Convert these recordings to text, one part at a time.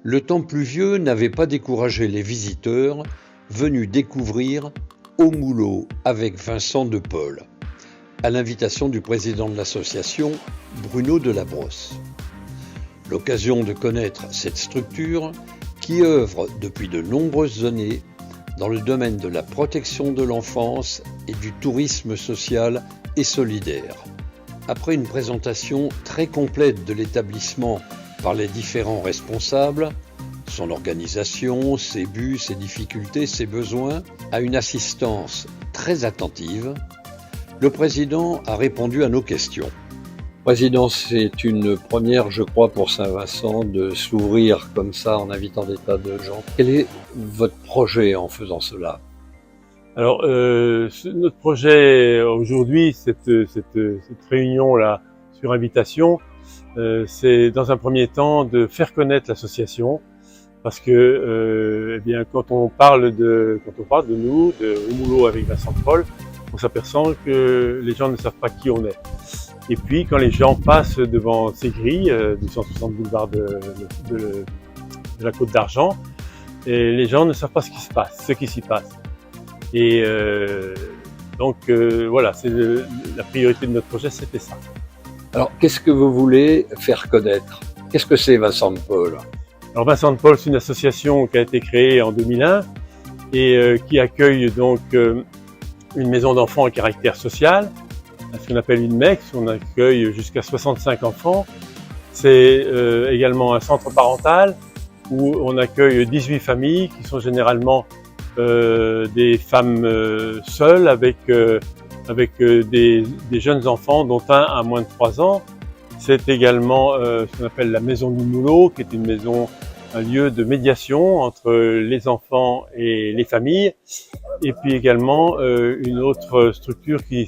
Le temps pluvieux n'avait pas découragé les visiteurs venus découvrir Au Moulot avec Vincent de Paul, à l'invitation du président de l'association, Bruno Delabrosse. L'occasion de connaître cette structure qui œuvre depuis de nombreuses années dans le domaine de la protection de l'enfance et du tourisme social et solidaire. Après une présentation très complète de l'établissement par les différents responsables, son organisation, ses buts, ses difficultés, ses besoins, à une assistance très attentive, le président a répondu à nos questions. Président, c'est une première, je crois, pour Saint-Vincent de s'ouvrir comme ça en invitant des tas de gens. Quel est votre projet en faisant cela? Alors, notre projet aujourd'hui, cette réunion-là sur invitation, c'est dans un premier temps de faire connaître l'association, parce que, eh bien, quand on parle de nous, de Au Moulot avec Vincent de Paul, on s'aperçoit que les gens ne savent pas qui on est. Et puis, quand les gens passent devant ces grilles du 160 boulevard de la Côte d'Argent, et les gens ne savent pas ce qui s'y passe. Et donc voilà, c'est la priorité de notre projet, c'était ça. Alors, qu'est-ce que vous voulez faire connaître? Qu'est-ce que c'est Vincent de Paul? Alors Vincent de Paul, c'est une association qui a été créée en 2001 et qui accueille donc une maison d'enfants à caractère social, ce qu'on appelle une MEX. On accueille jusqu'à 65 enfants. C'est également un centre parental où on accueille 18 familles qui sont généralement des femmes seules avec des jeunes enfants dont un a moins de 3 ans. C'est également ce qu'on appelle la maison du Moulot, qui est un lieu de médiation entre les enfants et les familles. Et puis également une autre structure qui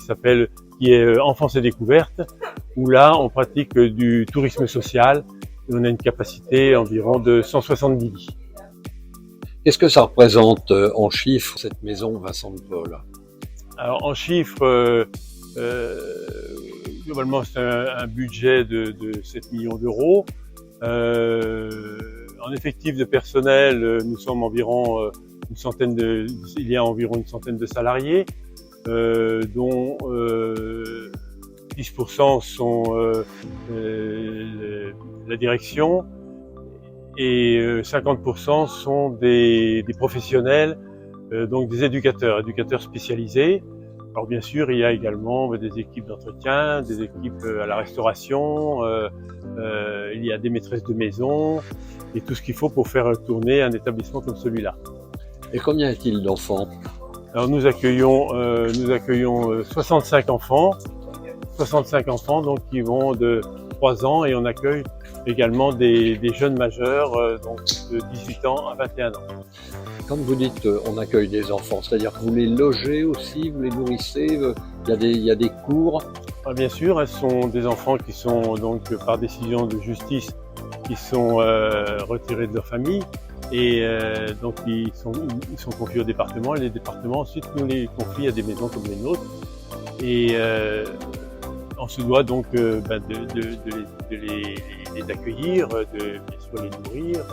est Enfance et Découverte, où là on pratique du tourisme social et on a une capacité environ de 170 lits. Qu'est-ce que ça représente en chiffres, cette maison Vincent de Paul? Alors en chiffres, globalement c'est un budget de 7 millions d'euros. En effectif de personnel, nous sommes environ il y a environ une centaine de salariés, dont 10% sont la direction et 50% sont des professionnels, donc des éducateurs spécialisés. Alors bien sûr, il y a également des équipes d'entretien, des équipes à la restauration, il y a des maîtresses de maison et tout ce qu'il faut pour faire tourner un établissement comme celui-là. Et combien est-il d'enfants? Alors nous accueillons 65 enfants, donc qui vont de 3 ans, et on accueille également des jeunes majeurs, donc de 18 ans à 21 ans. Quand vous dites on accueille des enfants, c'est-à-dire que vous les logez aussi, vous les nourrissez, il y a des cours? Ah, bien sûr, ce sont des enfants qui sont donc par décision de justice qui sont retirés de leur famille et donc ils sont confiés au département, et les départements ensuite nous les confient à des maisons comme les nôtres, et on se doit donc de les accueillir, de bien sûr les nourrir,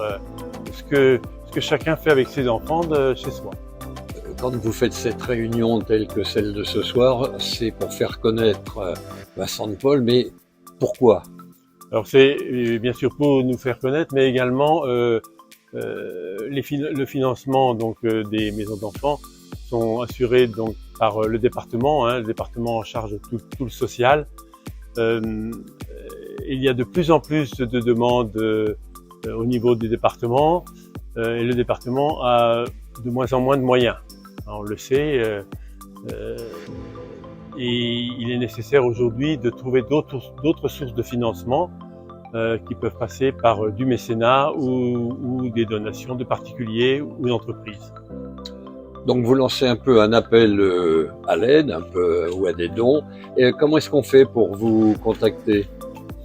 ce que chacun fait avec ses enfants de chez soi. Quand vous faites cette réunion telle que celle de ce soir, c'est pour faire connaître Vincent de Paul, mais pourquoi? Alors c'est bien sûr pour nous faire connaître, mais également le financement donc des maisons d'enfants sont assurés donc par le département, le département en charge de tout le social. Il y a de plus en plus de demandes au niveau du département, et le département a de moins en moins de moyens. On le sait, et il est nécessaire aujourd'hui de trouver d'autres sources de financement qui peuvent passer par du mécénat ou des donations de particuliers ou d'entreprises. Donc vous lancez un peu un appel à l'aide, un peu, ou à des dons. Et comment est-ce qu'on fait pour vous contacter?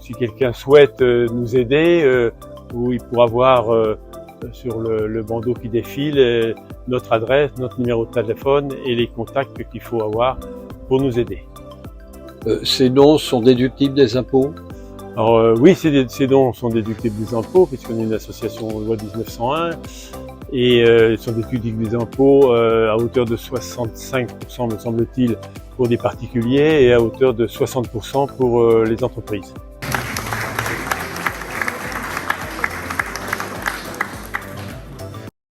Si quelqu'un souhaite nous aider, ou il pourra voir sur le bandeau qui défile notre adresse, notre numéro de téléphone et les contacts qu'il faut avoir pour nous aider. Ces dons sont déductibles des impôts? Alors oui, ces dons sont déductibles des impôts, puisqu'on est une association loi 1901, et ils sont déductibles des impôts à hauteur de 65%, me semble-t-il, pour des particuliers, et à hauteur de 60% pour les entreprises.